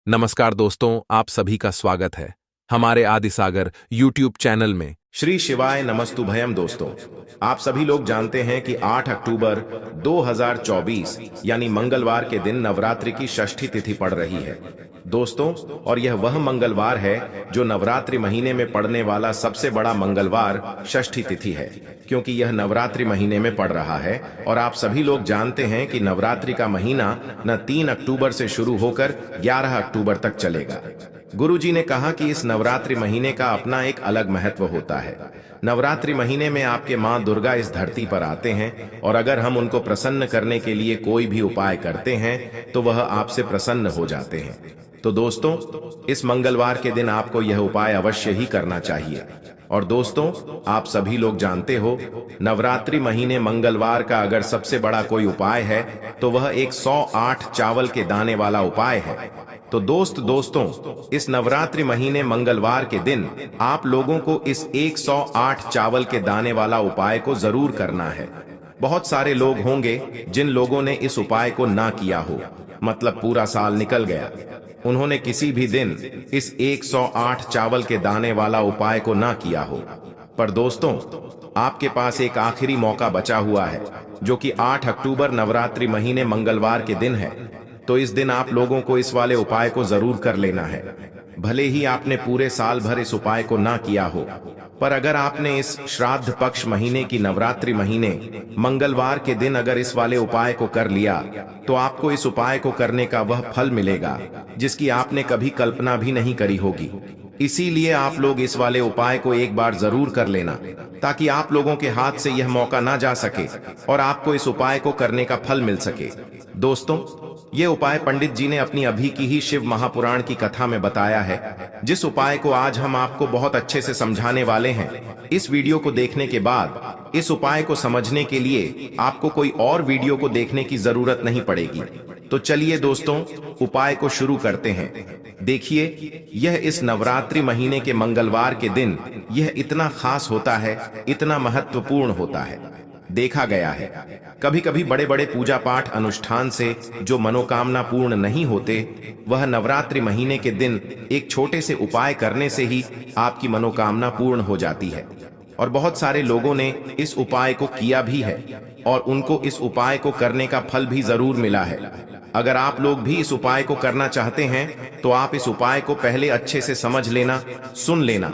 नमस्कार दोस्तों, आप सभी का स्वागत है हमारे आदिसागर यूट्यूब चैनल में। श्री शिवाय नमस्तुभयम। दोस्तों, आप सभी लोग जानते हैं कि 8 अक्टूबर 2024 यानी मंगलवार के दिन नवरात्रि की षष्ठी तिथि पड़ रही है दोस्तों। और यह वह मंगलवार है जो नवरात्रि महीने में पड़ने वाला सबसे बड़ा मंगलवार षष्ठी तिथि है, क्योंकि यह नवरात्रि महीने में पड़ रहा है। और आप सभी लोग जानते हैं कि नवरात्रि का महीना न 3 अक्टूबर से शुरू होकर 11 अक्टूबर तक चलेगा। गुरुजी ने कहा कि इस नवरात्रि महीने का अपना एक अलग महत्व होता है। नवरात्रि महीने में आपके मां दुर्गा इस धरती पर आते हैं, और अगर हम उनको प्रसन्न करने के लिए कोई भी उपाय करते हैं तो वह आपसे प्रसन्न हो जाते हैं। तो दोस्तों, इस मंगलवार के दिन आपको यह उपाय अवश्य ही करना चाहिए। और दोस्तों, आप सभी लोग जानते हो, नवरात्रि महीने मंगलवार का अगर सबसे बड़ा कोई उपाय है तो वह 108 चावल के दाने वाला उपाय है। तो दोस्तों, इस नवरात्रि महीने मंगलवार के दिन आप लोगों को इस 108 चावल के दाने वाला उपाय को जरूर करना है। बहुत सारे लोग होंगे जिन लोगों ने इस उपाय को ना किया हो, मतलब पूरा साल निकल गया, उन्होंने किसी भी दिन इस 108 चावल के दाने वाला उपाय को ना किया हो। पर दोस्तों, आपके पास एक आखिरी मौका बचा हुआ है, जो कि 8 अक्टूबर नवरात्रि महीने मंगलवार के दिन है। तो इस दिन आप लोगों को इस वाले उपाय को जरूर कर लेना है। भले ही आपने पूरे साल भर इस उपाय को ना किया हो, पर अगर आपने इस श्राद्ध पक्ष महीने की नवरात्रि महीने मंगलवार के दिन अगर इस वाले उपाय को कर लिया, तो आपको इस उपाय को करने का वह फल मिलेगा जिसकी आपने कभी कल्पना भी नहीं करी होगी। इसीलिए आप लोग इस वाले उपाय को एक बार जरूर कर लेना, ताकि आप लोगों के हाथ से यह मौका ना जा सके और आपको इस उपाय को करने का फल मिल सके। दोस्तों, ये उपाय पंडित जी ने अपनी अभी की ही शिव महापुराण की कथा में बताया है, जिस उपाय को आज हम आपको बहुत अच्छे से समझाने वाले हैं। इस वीडियो को देखने के बाद इस उपाय को समझने के लिए आपको कोई और वीडियो को देखने की जरूरत नहीं पड़ेगी। तो चलिए दोस्तों, उपाय को शुरू करते हैं। देखिए, यह इस नवरात्रि महीने के मंगलवार के दिन यह इतना खास होता है, इतना महत्वपूर्ण होता है। देखा गया है, कभी कभी बड़े बड़े पूजा पाठ अनुष्ठान से जो मनोकामना पूर्ण नहीं होते, वह नवरात्रि महीने के दिन एक छोटे से उपाय करने से ही आपकी मनोकामना पूर्ण हो जाती है। और बहुत सारे लोगों ने इस उपाय को किया भी है, और उनको इस उपाय को करने का फल भी जरूर मिला है। अगर आप लोग भी इस उपाय को करना चाहते हैं, तो आप इस उपाय को पहले अच्छे से समझ लेना, सुन लेना,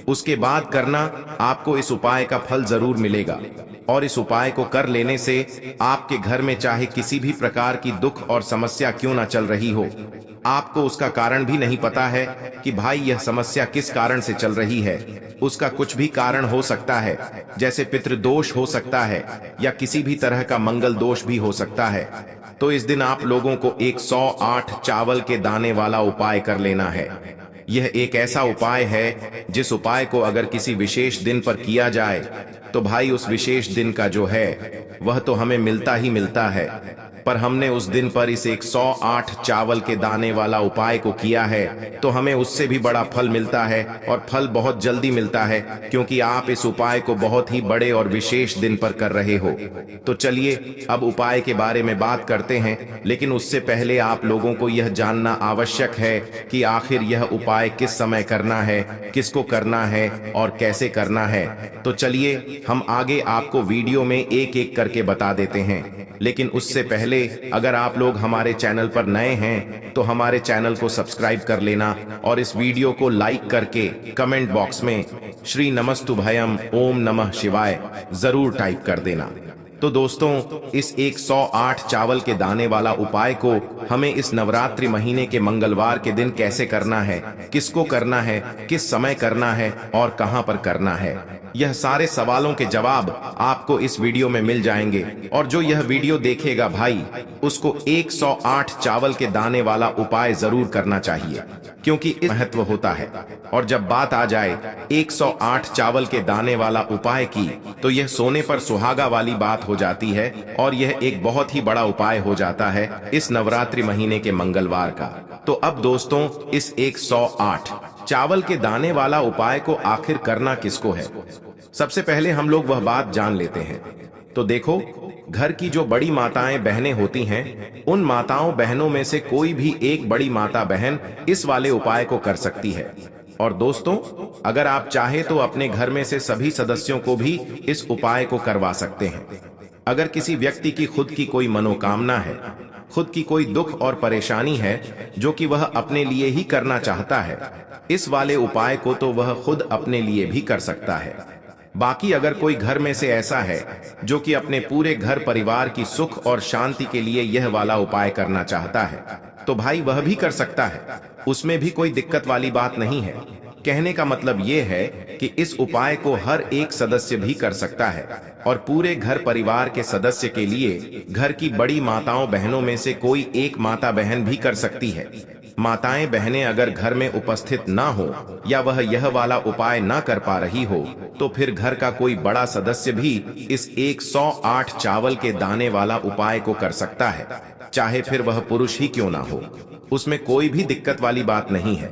उसके बाद करना। आपको इस उपाय का फल जरूर मिलेगा। और इस उपाय को कर लेने से आपके घर में चाहे किसी भी प्रकार की दुख और समस्या क्यों ना चल रही हो, आपको उसका कारण भी नहीं पता है कि भाई यह समस्या किस कारण से चल रही है, उसका कुछ भी कारण हो सकता है, जैसे पितृदोष हो सकता है या किसी भी तरह का मंगल दोष भी हो सकता है। तो इस दिन आप लोगों को 108 चावल के दाने वाला उपाय कर लेना है। यह एक ऐसा उपाय है जिस उपाय को अगर किसी विशेष दिन पर किया जाए, तो भाई उस विशेष दिन का जो है वह तो हमें मिलता ही मिलता है। पर हमने उस दिन पर इस 108 चावल के दाने वाला उपाय को किया है, तो हमें उससे भी बड़ा फल मिलता है, और फल बहुत जल्दी मिलता है, क्योंकि आप इस उपाय को बहुत ही बड़े और विशेष दिन पर कर रहे हो। तो चलिए अब उपाय के बारे में बात करते हैं, लेकिन उससे पहले आप लोगों को यह जानना आवश्यक है कि आखिर यह उपाय किस समय करना है, किसको करना है और कैसे करना है। तो चलिए हम आगे आपको वीडियो में एक एक करके बता देते हैं। लेकिन उससे पहले अगर आप लोग हमारे चैनल पर नए हैं, तो हमारे चैनल को सब्सक्राइब कर लेना, और इस वीडियो को लाइक करके कमेंट बॉक्स में श्री नमस्तुभयम ओम नमः शिवाय जरूर टाइप कर देना। तो दोस्तों, इस 108 चावल के दाने वाला उपाय को हमें इस नवरात्रि महीने के मंगलवार के दिन कैसे करना है, किसको करना है, किस समय करना है और कहां पर करना है, यह सारे सवालों के जवाब आपको इस वीडियो में मिल जाएंगे। और जो यह वीडियो देखेगा भाई, उसको 108 चावल के दाने वाला उपाय जरूर करना चाहिए, क्योंकि इस महत्व होता है। और जब बात आ जाए 108 चावल के दाने वाला उपाय की, तो यह सोने पर सुहागा वाली बात हो जाती है, और यह एक बहुत ही बड़ा उपाय हो जाता है इस नवरात्रि महीने के मंगलवार का। तो अब दोस्तों, इस 108 चावल के दाने वाला उपाय को आखिर करना किसको है, सबसे पहले हम लोग वह बात जान लेते हैं। तो देखो, घर की जो बड़ी माताएं बहनें होती हैं, उन माताओं बहनों में से कोई भी एक बड़ी माता बहन इस वाले उपाय को कर सकती है। और दोस्तों, अगर आप चाहे तो अपने घर में से सभी सदस्यों को भी इस उपाय को करवा सकते हैं। अगर किसी व्यक्ति की खुद की कोई मनोकामना है, खुद की कोई दुख और परेशानी है जो कि वह अपने लिए ही करना चाहता है, इस वाले उपाय को तो वह खुद अपने लिए भी कर सकता है। बाकी अगर कोई घर में से ऐसा है जो कि अपने पूरे घर परिवार की सुख और शांति के लिए यह वाला उपाय करना चाहता है, तो भाई वह भी कर सकता है। उसमें भी कोई दिक्कत वाली बात नहीं है। कहने का मतलब यह है कि इस उपाय को हर एक सदस्य भी कर सकता है और पूरे घर परिवार के सदस्य के लिए घर की बड़ी माताओं बहनों में से कोई एक माता बहन भी कर सकती है। माताएं बहनें अगर घर में उपस्थित ना हो या वह यह वाला उपाय ना कर पा रही हो, तो फिर घर का कोई बड़ा सदस्य भी इस 108 चावल के दाने वाला उपाय को कर सकता है, चाहे फिर वह पुरुष ही क्यों ना हो। उसमें कोई भी दिक्कत वाली बात नहीं है।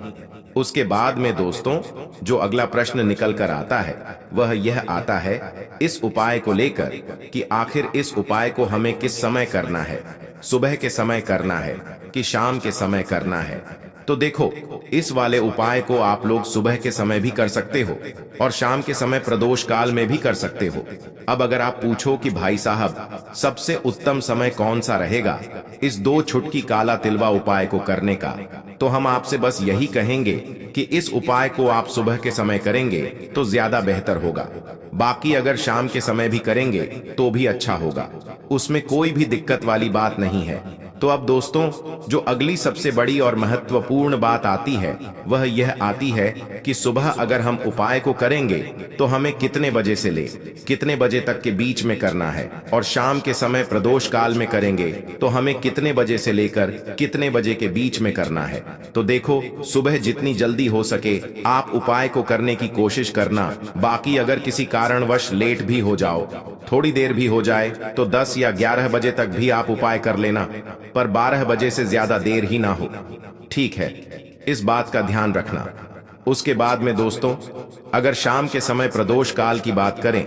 उसके बाद में दोस्तों, जो अगला प्रश्न निकल कर आता है वह यह आता है इस उपाय को लेकर कि आखिर इस उपाय को हमें किस समय करना है, सुबह के समय करना है कि शाम के समय करना है। तो देखो, इस वाले उपाय को आप लोग सुबह के समय भी कर सकते हो और शाम के समय प्रदोष काल में भी कर सकते हो। अब अगर आप पूछो कि भाई साहब सबसे उत्तम समय कौन सा रहेगा इस 2 छुटकी काला तिलवा उपाय को करने का, तो हम आपसे बस यही कहेंगे कि इस उपाय को आप सुबह के समय करेंगे तो ज्यादा बेहतर होगा। बाकी अगर शाम के समय भी करेंगे तो भी अच्छा होगा, उसमें कोई भी दिक्कत वाली बात नहीं है। तो अब दोस्तों, जो अगली सबसे बड़ी और महत्वपूर्ण बात आती है वह यह आती है कि सुबह अगर हम उपाय को करेंगे तो हमें कितने बजे से ले कितने बजे तक के बीच में करना है, और शाम के समय प्रदोष काल में करेंगे तो हमें कितने बजे से लेकर कितने बजे के बीच में करना है। तो देखो, सुबह जितनी जल्दी हो सके आप उपाय को करने की कोशिश करना। बाकी अगर किसी कारणवश लेट भी हो जाओ, थोड़ी देर भी हो जाए, तो 10 या 11 बजे तक भी आप उपाय कर लेना, पर 12 बजे से ज्यादा देर ही ना हो। ठीक है, इस बात का ध्यान रखना। उसके बाद में दोस्तों, अगर शाम के समय प्रदोष काल की बात करें,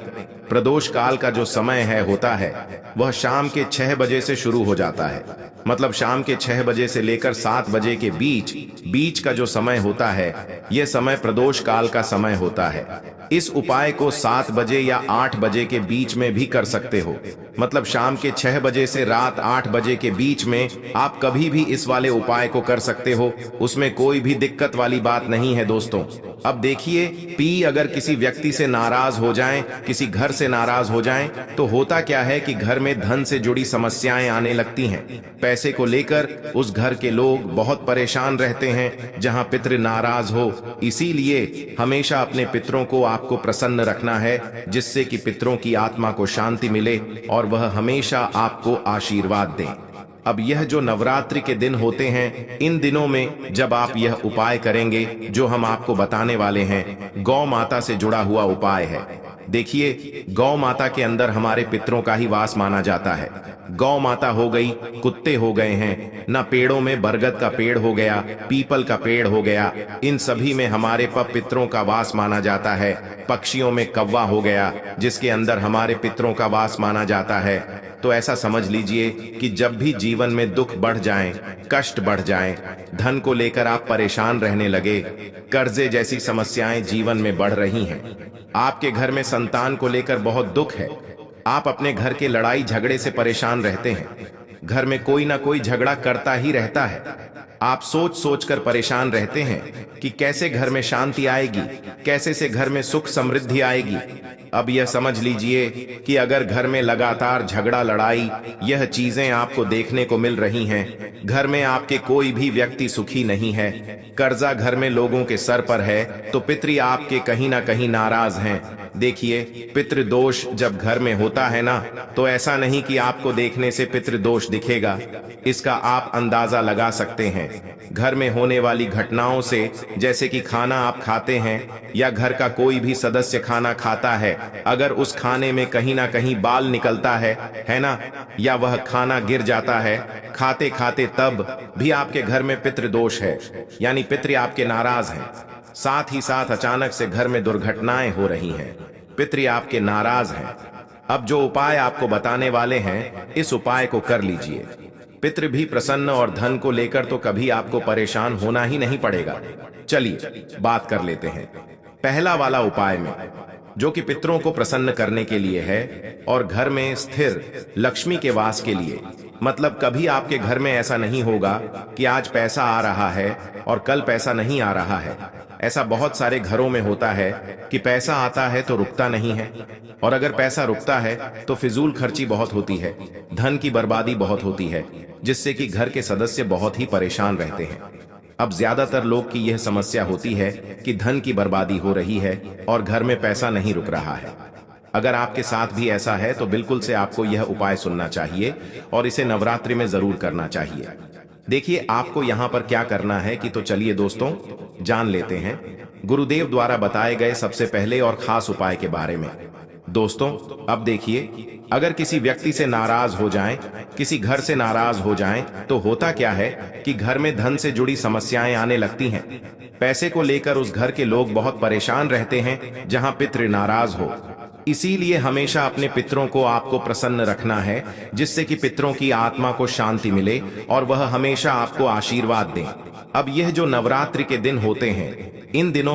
प्रदोष काल का जो समय होता है वह शाम के 6 बजे से शुरू हो जाता है। मतलब शाम के 6 बजे से लेकर 7 बजे के बीच का जो समय होता है, यह समय प्रदोष काल का समय होता है। इस उपाय को 7 बजे या 8 बजे के बीच में भी कर सकते हो। मतलब शाम के 6 बजे से रात 8 बजे के बीच में आप कभी भी इस वाले उपाय को कर सकते हो, उसमें कोई भी दिक्कत वाली बात नहीं है दोस्तों। अब देखिए, पी अगर किसी व्यक्ति से नाराज हो जाएं, किसी घर से नाराज हो जाएं, तो होता क्या है कि घर में धन से जुड़ी समस्याएं आने लगती हैं। पैसे को लेकर उस घर के लोग बहुत परेशान रहते हैं जहां पितृ नाराज हो। इसीलिए हमेशा अपने पितरों को आपको प्रसन्न रखना है, जिससे कि पितरों की आत्मा को शांति मिले और वह हमेशा आपको आशीर्वाद दें। अब यह जो नवरात्रि के दिन होते हैं, इन दिनों में जब आप यह उपाय करेंगे जो हम आपको बताने वाले हैं, गौ माता से जुड़ा हुआ उपाय है। देखिए, गौ माता के अंदर हमारे पितरों का ही वास माना जाता है। गौ माता हो गई, कुत्ते हो गए हैं, ना पेड़ों में बरगद का पेड़ हो गया, पीपल का पेड़ हो गया, इन सभी में हमारे पितरों का वास माना जाता है। पक्षियों में कौवा हो गया, जिसके अंदर हमारे पितरों का वास माना जाता है। तो ऐसा समझ लीजिए कि जब भी जीवन में दुख बढ़ जाएं, कष्ट बढ़ जाएं, धन को लेकर आप परेशान रहने लगे, कर्जे जैसी समस्याएं जीवन में बढ़ रही हैं, आपके घर में संतान को लेकर बहुत दुख है, आप अपने घर के लड़ाई झगड़े से परेशान रहते हैं, घर में कोई ना कोई झगड़ा करता ही रहता है, आप सोच सोच कर परेशान रहते हैं कि कैसे घर में शांति आएगी, कैसे से घर में सुख समृद्धि आएगी। अब यह समझ लीजिए कि अगर घर में लगातार झगड़ा लड़ाई यह चीजें आपको देखने को मिल रही हैं, घर में आपके कोई भी व्यक्ति सुखी नहीं है, कर्जा घर में लोगों के सर पर है, तो पितृ आपके कहीं ना कहीं नाराज हैं। देखिए, पितृदोष जब घर में होता है ना, तो ऐसा नहीं कि आपको देखने से पितृदोष दिखेगा, इसका आप अंदाजा लगा सकते हैं घर में होने वाली घटनाओं से। जैसे कि खाना आप खाते हैं या घर का कोई भी सदस्य खाना खाता है, अगर उस खाने में कहीं ना कहीं बाल निकलता है ना, या वह खाना गिर जाता है खाते खाते, तब भी आपके घर में पितृदोष है, यानी पितृ आपके नाराज हैं। साथ ही साथ अचानक से घर में दुर्घटनाएं हो रही हैं, पितृ आपके नाराज हैं। अब जो उपाय आपको बताने वाले हैं, इस उपाय को कर लीजिए। पितृ भी प्रसन्न और धन को लेकर तो कभी आपको परेशान होना ही नहीं पड़ेगा। चलिए बात कर लेते हैं पहला वाला उपाय में, जो कि पितरों को प्रसन्न करने के लिए है और घर में स्थिर लक्ष्मी के वास के लिए। मतलब कभी आपके घर में ऐसा नहीं होगा कि आज पैसा आ रहा है और कल पैसा नहीं आ रहा है। ऐसा बहुत सारे घरों में होता है कि पैसा आता है तो रुकता नहीं है, और अगर पैसा रुकता है तो फिजूल खर्ची बहुत होती है, धन की बर्बादी बहुत होती है, जिससे कि घर के सदस्य बहुत ही परेशान रहते हैं। अब ज्यादातर लोग की यह समस्या होती है कि धन की बर्बादी हो रही है और घर में पैसा नहीं रुक रहा है। अगर आपके साथ भी ऐसा है तो बिल्कुल से आपको यह उपाय सुनना चाहिए और इसे नवरात्रि में जरूर करना चाहिए। देखिए आपको यहाँ पर क्या करना है कि तो चलिए दोस्तों जान लेते हैं गुरुदेव द्वारा बताए गए सबसे पहले और खास उपाय के बारे में। दोस्तों अब देखिए, अगर किसी व्यक्ति से नाराज हो जाएं, किसी घर से नाराज हो जाएं, तो होता क्या है कि घर में धन से जुड़ी समस्याएं आने लगती हैं। पैसे को लेकर उस घर के लोग बहुत परेशान रहते हैं जहां पितृ नाराज हो। इसीलिए हमेशा अपने पितरों को आपको प्रसन्न रखना है, जिससे कि पितरों की आत्मा को शांति मिले और वह हमेशा आपको आशीर्वाद दें। अब यह जो नवरात्रि के दिन होते हैं, इन दिनों में